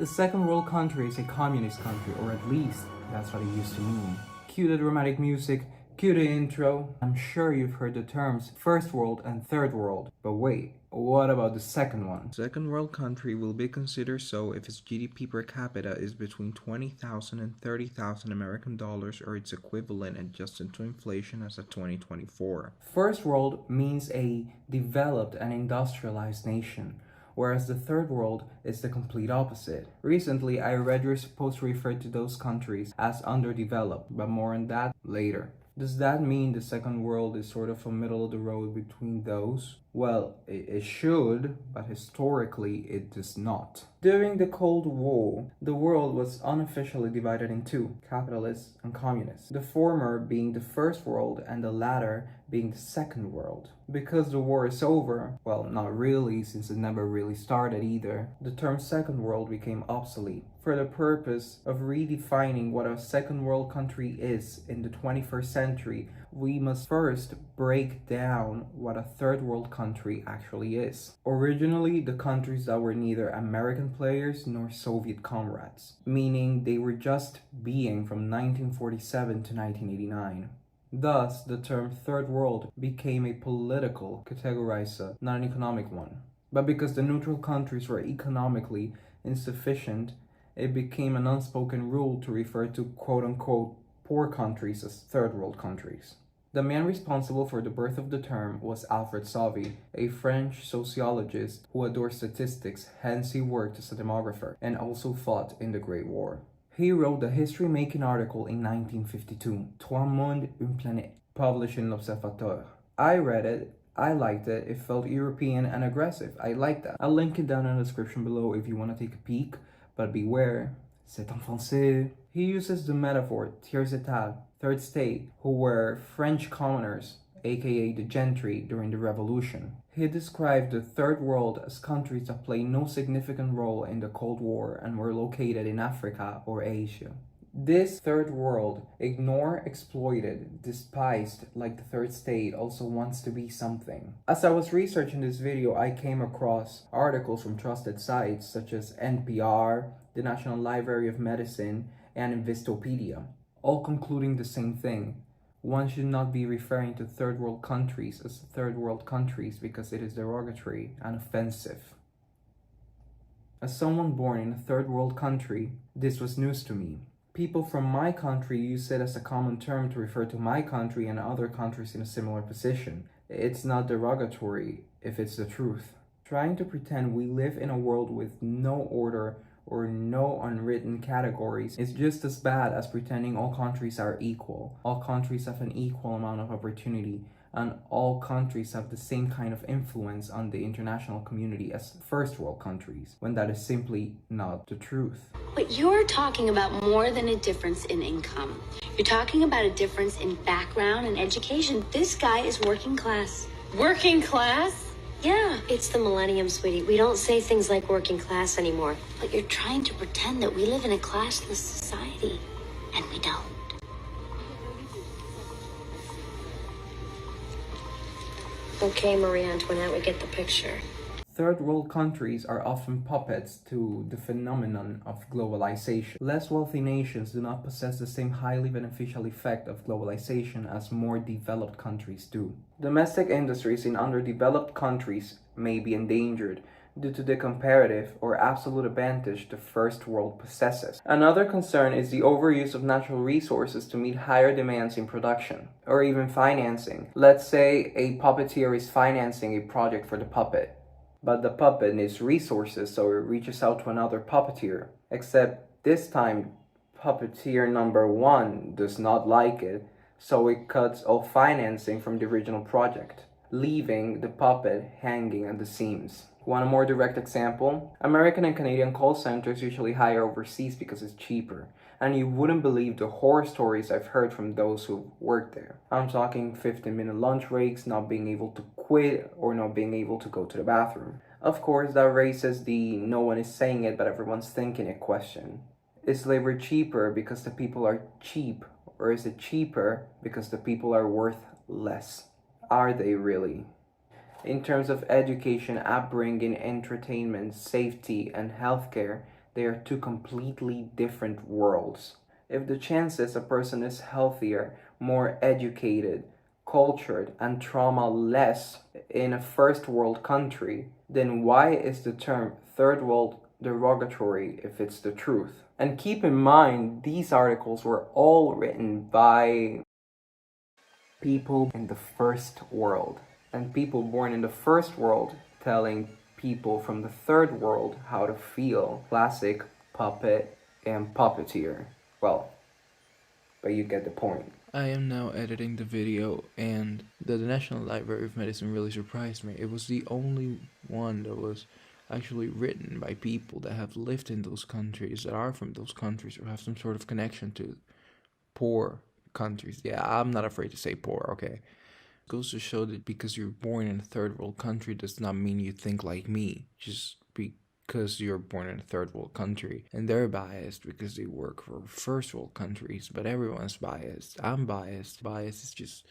A second world country is a communist country, or at least that's what it used to mean. Cue the dramatic music, cue the intro. I'm sure you've heard the terms first world and third world, but wait, what about the second one? Second world country will be considered so if its GDP per capita is between 20,000 and 30,000 American dollars or its equivalent adjusted to inflation as of 2024. First world means a developed and industrialized nation, whereas the third world is the complete opposite. Recently, I read you're supposed to refer to those countries as underdeveloped, but more on that later. Does that mean the second world is sort of a middle of the road between those? Well, it should, but historically it does not. During the Cold War, the world was unofficially divided in two, capitalists and communists. The former being the first world and the latter being the second world. Because the war is over, well, not really, since it never really started either, the term second world became obsolete. For the purpose of redefining what a second world country is in the 21st century, we must first break down what a third world country actually is. Originally, the countries that were neither American players nor Soviet comrades, meaning they were just being from 1947 to 1989. Thus, the term third world became a political categorizer, not an economic one. But because the neutral countries were economically insufficient, it became an unspoken rule to refer to quote-unquote poor countries as third world countries. The man responsible for the birth of the term was Alfred Sauvy, a French sociologist who adored statistics, hence he worked as a demographer and also fought in the Great War. He wrote the history-making article in 1952, Trois, Mondes, Planete, published in L'Observateur. I read it, I liked it, it felt European and aggressive, I liked that. I'll link it down in the description below if you want to take a peek, but beware, c'est en français. He uses the metaphor tiers état, third state, who were French commoners, aka the gentry, during the Revolution. He described the Third World as countries that played no significant role in the Cold War and were located in Africa or Asia. This Third World, ignored, exploited, despised like the Third State, also wants to be something. As I was researching this video, I came across articles from trusted sites such as NPR, the National Library of Medicine, and Investopedia, all concluding the same thing. One should not be referring to third world countries as third world countries because it is derogatory and offensive. As someone born in a third world country, this was news to me. People from my country use it as a common term to refer to my country and other countries in a similar position. It's not derogatory if it's the truth. Trying to pretend we live in a world with no order or no unwritten categories is just as bad as pretending all countries are equal. All countries have an equal amount of opportunity, and all countries have the same kind of influence on the international community as first world countries, when that is simply not the truth. But you're talking about more than a difference in income. You're talking about a difference in background and education. This guy is working class. Working class? Yeah, it's the millennium, sweetie. We don't say things like working class anymore. But you're trying to pretend that we live in a classless society, and we don't. Okay, Marie Antoinette, we get the picture. Third world countries are often puppets to the phenomenon of globalization. Less wealthy nations do not possess the same highly beneficial effect of globalization as more developed countries do. Domestic industries in underdeveloped countries may be endangered due to the comparative or absolute advantage the first world possesses. Another concern is the overuse of natural resources to meet higher demands in production, or even financing. Let's say a puppeteer is financing a project for the puppet, but the puppet needs resources, so it reaches out to another puppeteer. Except this time, puppeteer number one does not like it, so it cuts all financing from the original project, leaving the puppet hanging at the seams. Want a more direct example? American and Canadian call centers usually hire overseas because it's cheaper, and you wouldn't believe the horror stories I've heard from those who work there. I'm talking 15-minute lunch breaks, not being able to quit, or not being able to go to the bathroom. Of course, that raises the no one is saying it but everyone's thinking it question. Is labor cheaper because the people are cheap, or is it cheaper because the people are worth less? Are they really? In terms of education, upbringing, entertainment, safety, and healthcare, They are two completely different worlds. If the chances a person is healthier, more educated, cultured, and trauma less in a first world country, then why is the term third world derogatory if it's the truth? And keep in mind, these articles were all written by people in the first world, and people born in the first world telling people from the third world how to feel. Classic puppet and puppeteer. Well, but you get the point. I am now editing the video, and the National Library of Medicine really surprised me. It was the only one that was actually written by people that have lived in those countries, that are from those countries, or have some sort of connection to poor countries. Yeah, I'm not afraid to say poor, okay? Goes to show that because you're born in a third world country does not mean you think like me. Just because you're born in a third world country and they're biased because they work for first world countries, but everyone's biased. I'm biased. Bias is just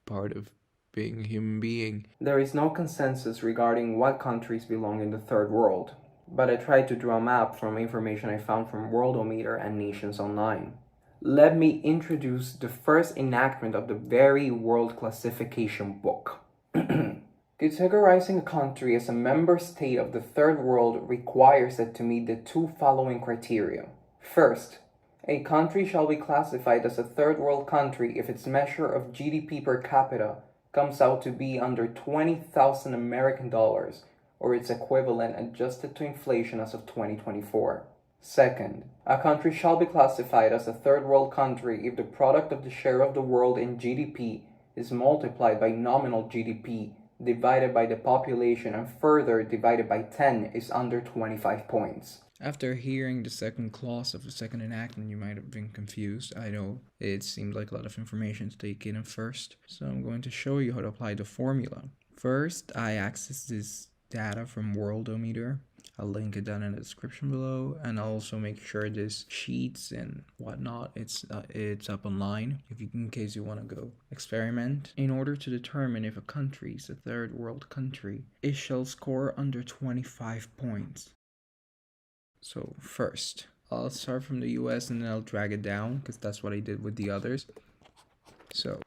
part of being a human being. There is no consensus regarding what countries belong in the third world, but I tried to draw a map from information I found from Worldometer and Nations Online. Let me introduce the first enactment of the very world classification book. Categorizing a country as a member state of the third world requires it to meet the two following criteria. First, a country shall be classified as a third world country if its measure of GDP per capita comes out to be under 20,000 American dollars, or its equivalent adjusted to inflation as of 2024. Second, a country shall be classified as a third world country if the product of the share of the world in GDP is multiplied by nominal GDP divided by the population and further divided by 10 is under 25 points. After hearing the second clause of the second enactment, you might have been confused. I know it seemed like a lot of information to take in at first, so I'm going to show you how to apply the formula. First, I access this data from Worldometer. I'll link it down in the description below, and I'll also make sure this sheets and whatnot, it's up online in case you want to go experiment. In order to determine if a country is a third world country, it shall score under 25 points. So first, I'll start from the US and then I'll drag it down because that's what I did with the others. So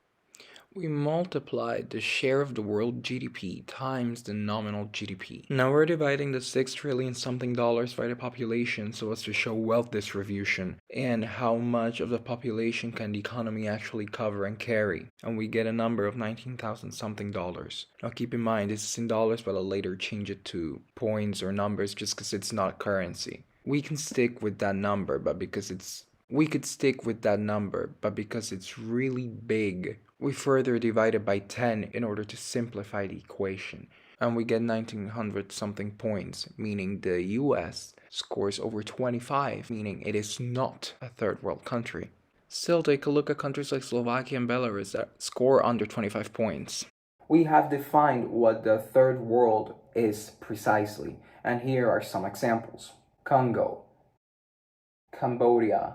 we multiplied the share of the world GDP times the nominal GDP. Now we're dividing the 6 trillion something dollars by the population so as to show wealth distribution and how much of the population can the economy actually cover and carry. And we get a number of 19,000 something dollars. Now keep in mind this is in dollars, but I'll later change it to points or numbers just because it's not currency. We can stick with that number, but because it's really big, we further divide it by 10 in order to simplify the equation. And we get 1900 something points, meaning the US scores over 25, meaning it is not a third world country. Still, take a look at countries like Slovakia and Belarus that score under 25 points. We have defined what the third world is precisely, and here are some examples. Congo, Cambodia,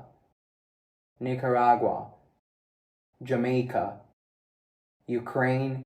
Nicaragua, Jamaica, Ukraine.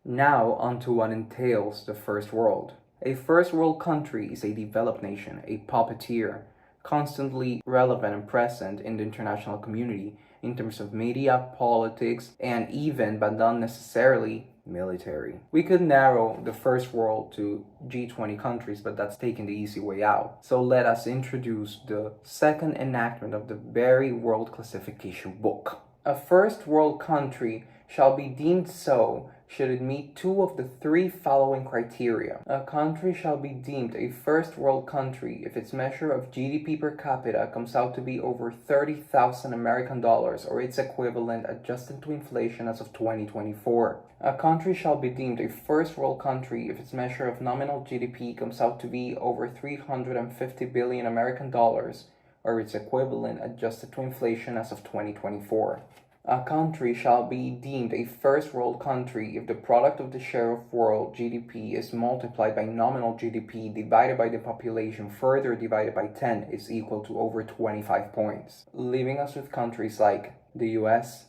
Now onto what entails the first world. A first world country is a developed nation, a puppeteer, constantly relevant and present in the international community in terms of media, politics, and even, but not necessarily, military. We could narrow the first world to G20 countries, but that's taking the easy way out. So let us introduce the second enactment of the very world classification book. A first world country shall be deemed so should it meet two of the three following criteria. A country shall be deemed a first world country if its measure of GDP per capita comes out to be over 30,000 American dollars or its equivalent adjusted to inflation as of 2024. A country shall be deemed a first world country if its measure of nominal GDP comes out to be over 350 billion American dollars or its equivalent adjusted to inflation as of 2024. A country shall be deemed a first world country if the product of the share of world GDP is multiplied by nominal GDP divided by the population further divided by 10 is equal to over 25 points, leaving us with countries like the US,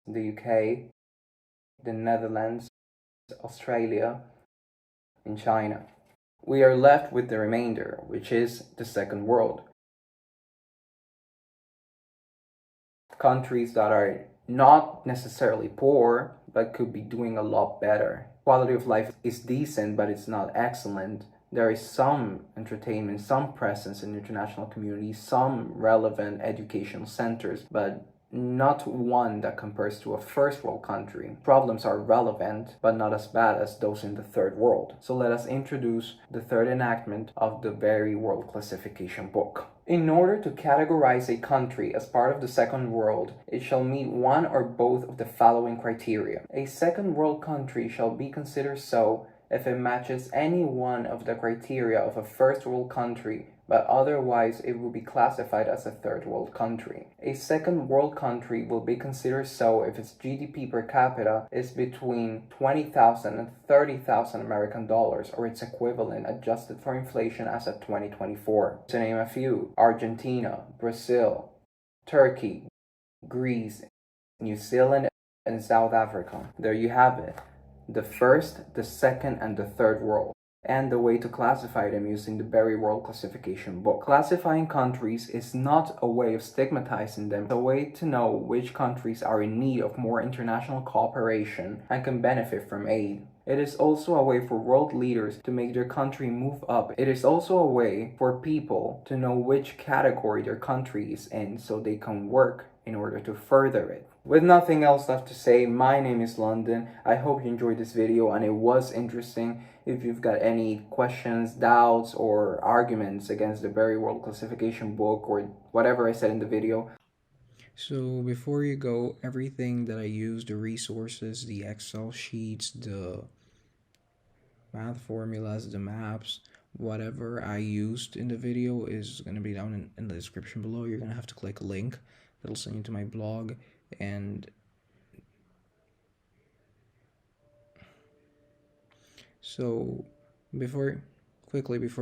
the UK, the Netherlands, Australia, and China. We are left with the remainder, which is the second world. Countries that are not necessarily poor, but could be doing a lot better. Quality of life is decent, but it's not excellent. There is some entertainment, some presence in the international community, some relevant educational centers, but not one that compares to a first world country. Problems are relevant, but not as bad as those in the third world. So let us introduce the third enactment of the Very World Classification book. In order to categorize a country as part of the second world, it shall meet one or both of the following criteria. A second world country shall be considered so if it matches any one of the criteria of a first world country, but otherwise it will be classified as a third world country. A second world country will be considered so if its GDP per capita is between 20,000 and 30,000 American dollars, or its equivalent adjusted for inflation as of 2024. To name a few: Argentina, Brazil, Turkey, Greece, New Zealand, and South Africa. There you have it. The first, the second, and the third world, and the way to classify them using the Very World Classification book. Classifying countries is not a way of stigmatizing them, it's a way to know which countries are in need of more international cooperation and can benefit from aid. It is also a way for world leaders to make their country move up. It is also a way for people to know which category their country is in so they can work in order to further it. With nothing else left to say, my name is London. I hope you enjoyed this video and it was interesting. If you've got any questions, doubts, or arguments against the Very World Classification book or whatever I said in the video. So before you go, everything that I use, the resources, the Excel sheets, the math formulas, the maps, whatever I used in the video is going to be down in the description below. You're going to have to click a link that'll send you to my blog. And so before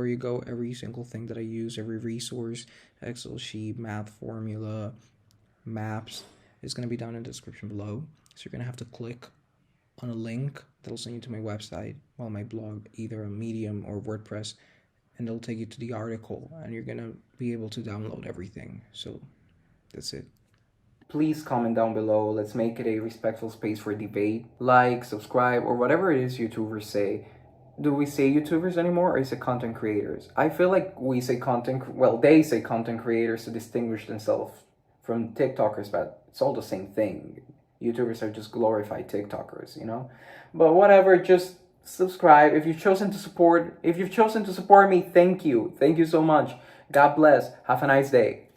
you go, every single thing that I use, every resource, Excel sheet, math formula, maps, is going to be down in the description below. So you're going to have to click on a link that'll send you to my website, well, my blog, either a Medium or WordPress, and it'll take you to the article, and you're going to be able to download everything. So that's it. Please comment down below. Let's make it a respectful space for debate. Like, subscribe, or whatever it is YouTubers say. Do we say YouTubers anymore, or is it content creators? I feel like we say they say content creators to distinguish themselves from TikTokers, but it's all the same thing. YouTubers are just glorified TikTokers, you know? But whatever, just subscribe. If you've chosen to support me, thank you. Thank you so much. God bless. Have a nice day.